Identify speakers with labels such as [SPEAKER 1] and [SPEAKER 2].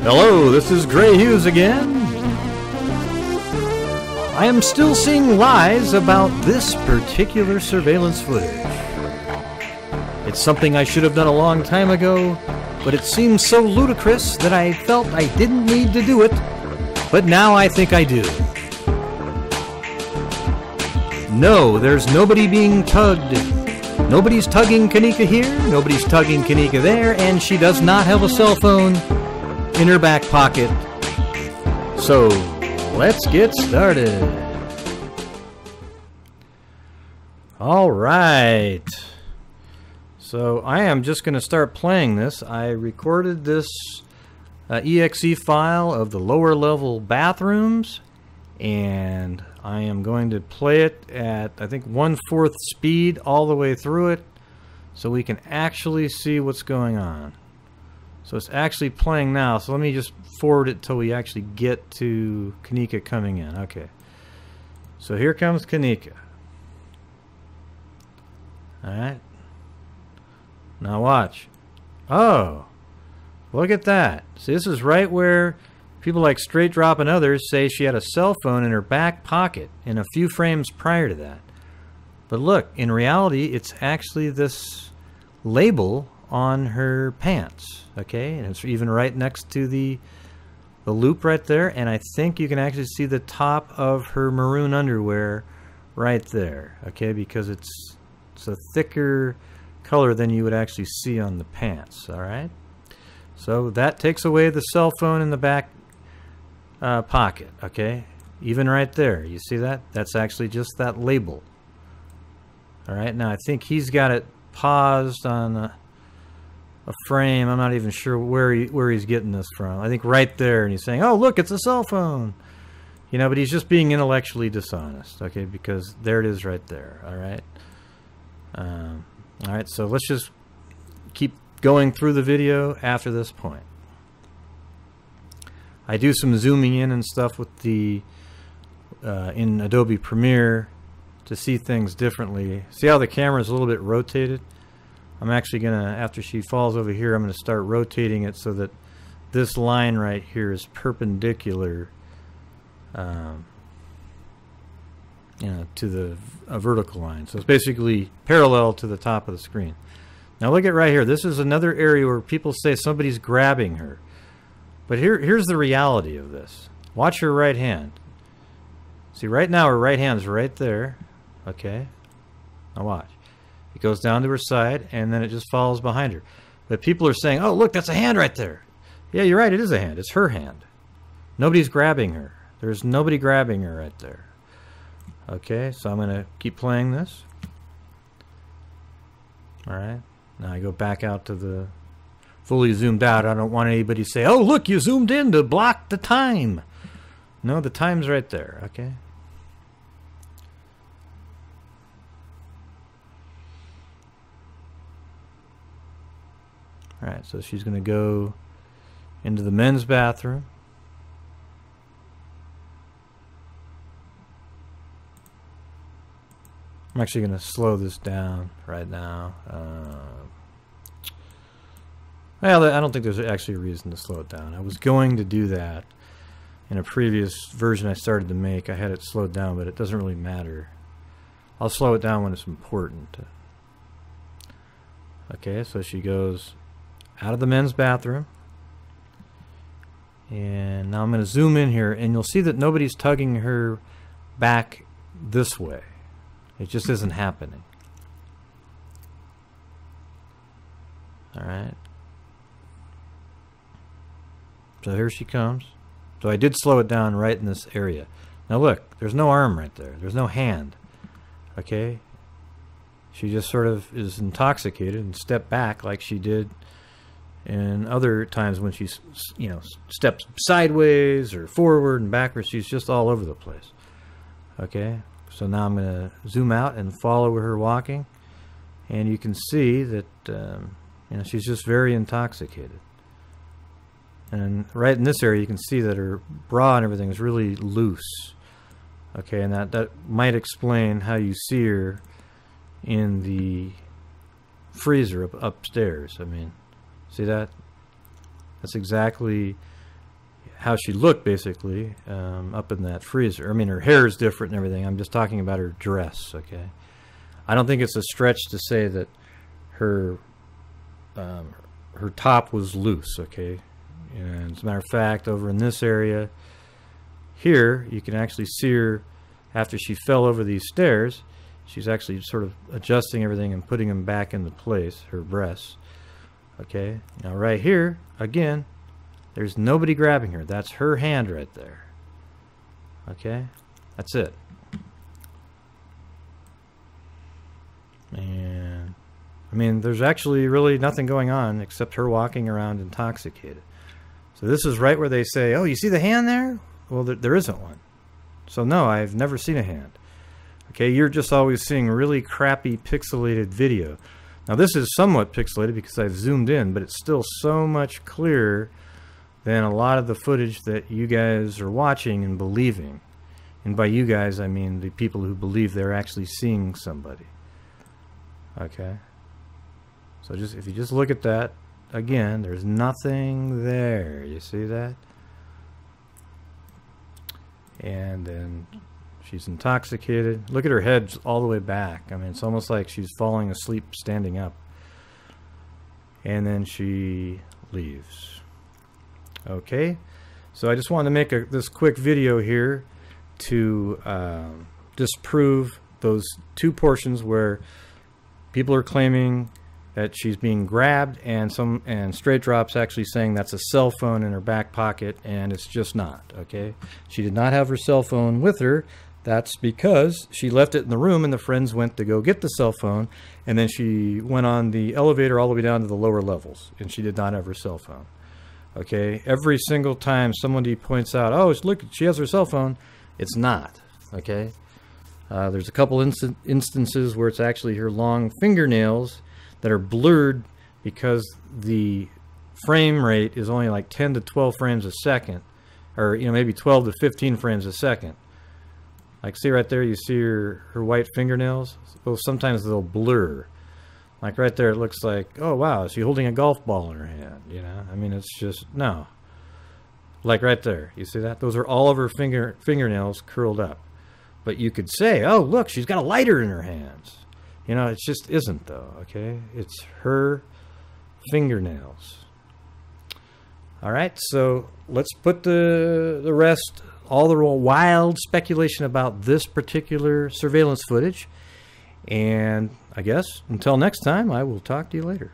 [SPEAKER 1] Hello, this is Gray Hughes again. I am still seeing lies about this particular surveillance footage. It's something I should have done a long time ago, but it seems so ludicrous that I felt I didn't need to do it, but now I think I do. No, there's nobody being tugged. Nobody's tugging Kenneka here, nobody's tugging Kenneka there, and she does not have a cell phone in her back pocket. So, let's get started. Alright. So, I am just going to start playing this. I recorded this exe file of the lower level bathrooms, and I am going to play it at, I think, 1/4 speed all the way through it, so we can actually see what's going on. So it's actually playing now, so let me just forward it till we actually get to Kenneka coming in. Okay. So here comes Kenneka. Alright. Now watch. Oh! Look at that. See, this is right where people like Straight Drop and others say she had a cell phone in her back pocket in a few frames prior to that. But look, in reality, it's actually this label on her pants, okay, and it's even right next to the loop right there, and I think you can actually see the top of her maroon underwear right there, okay, because it's a thicker color than you would actually see on the pants. All right, so that takes away the cell phone in the back pocket, okay, even right there, you see that? That's actually just that label. All right, now I think he's got it paused on a frame. I'm not even sure where he's getting this from. I think right there, and he's saying, "Oh, look, it's a cell phone," you know. But he's just being intellectually dishonest, okay? Because there it is, right there. All right. All right. So let's just keep going through the video after this point. I do some zooming in and stuff with the in Adobe Premiere to see things differently. See how the camera is a little bit rotated? I'm actually gonna, after she falls over here, I'm gonna start rotating it so that this line right here is perpendicular, you know, to a vertical line. So it's basically parallel to the top of the screen. Now look at right here. This is another area where people say somebody's grabbing her. But here's the reality of this. Watch her right hand. See, right now her right hand's right there. Okay. Now watch. It goes down to her side, and then it just follows behind her. But people are saying, "Oh, look, that's a hand right there." Yeah, you're right, it is a hand. It's her hand. Nobody's grabbing her. There's nobody grabbing her right there. Okay, so I'm going to keep playing this. Alright, now I go back out to the fully zoomed out. I don't want anybody to say, "Oh, look, you zoomed in to block the time." No, the time's right there, okay? Alright, so she's going to go into the men's bathroom. I'm actually going to slow this down right now. Well, I don't think there's actually a reason to slow it down. I was going to do that in a previous version I started to make. I had it slowed down, but it doesn't really matter. I'll slow it down when it's important. Okay, so she goes out of the men's bathroom, and now I'm going to zoom in here, and you'll see that nobody's tugging her back this way. It just isn't happening. Alright, so here she comes. So I did slow it down right in this area. Now look, there's no arm right there, there's no hand. Okay, she just sort of is intoxicated and stepped back like she did and other times when she's, you know, steps sideways or forward and backwards. She's just all over the place. Okay, so now I'm going to zoom out and follow her walking, and you can see that you know, she's just very intoxicated. And right in this area you can see that her bra and everything is really loose. Okay, and that might explain how you see her in the freezer upstairs. I mean, see that? That's exactly how she looked, basically, up in that freezer. I mean, her hair is different and everything. I'm just talking about her dress, okay? I don't think it's a stretch to say that her top was loose, okay? And as a matter of fact, over in this area here, you can actually see her after she fell over these stairs. She's actually sort of adjusting everything and putting them back into place, her breasts. Okay, now right here, again, there's nobody grabbing her. That's her hand right there. Okay, that's it. And I mean, there's actually really nothing going on except her walking around intoxicated. So this is right where they say, oh, you see the hand there? Well, there isn't one. So no, I've never seen a hand. Okay, you're just always seeing really crappy pixelated video. Now this is somewhat pixelated because I've zoomed in, but it's still so much clearer than a lot of the footage that you guys are watching and believing. And by you guys, I mean the people who believe they're actually seeing somebody. Okay? So if you just look at that, again, there's nothing there. You see that? And then she's intoxicated. Look at her head all the way back. I mean, it's almost like she's falling asleep standing up. And then she leaves. Okay, so I just wanted to make this quick video here to disprove those two portions where people are claiming that she's being grabbed, and Straight Drop's actually saying that's a cell phone in her back pocket, and it's just not. Okay, she did not have her cell phone with her. That's because she left it in the room, and the friends went to go get the cell phone, and then she went on the elevator all the way down to the lower levels, and she did not have her cell phone. Okay, every single time somebody points out, oh, look, she has her cell phone, it's not. Okay, there's a couple instances where it's actually her long fingernails that are blurred because the frame rate is only like 10 to 12 frames a second, or maybe 12 to 15 frames a second. Like, see right there, you see her white fingernails? Well, sometimes they'll blur. Like right there, it looks like, oh wow, is she holding a golf ball in her hand? I mean, it's just, no. Like right there, you see that? Those are all of her fingernails curled up. But you could say, oh look, she's got a lighter in her hands. It just isn't though, okay? It's her fingernails. Alright, so let's put the rest, all the wild speculation about this particular surveillance footage. And I guess until next time, I will talk to you later.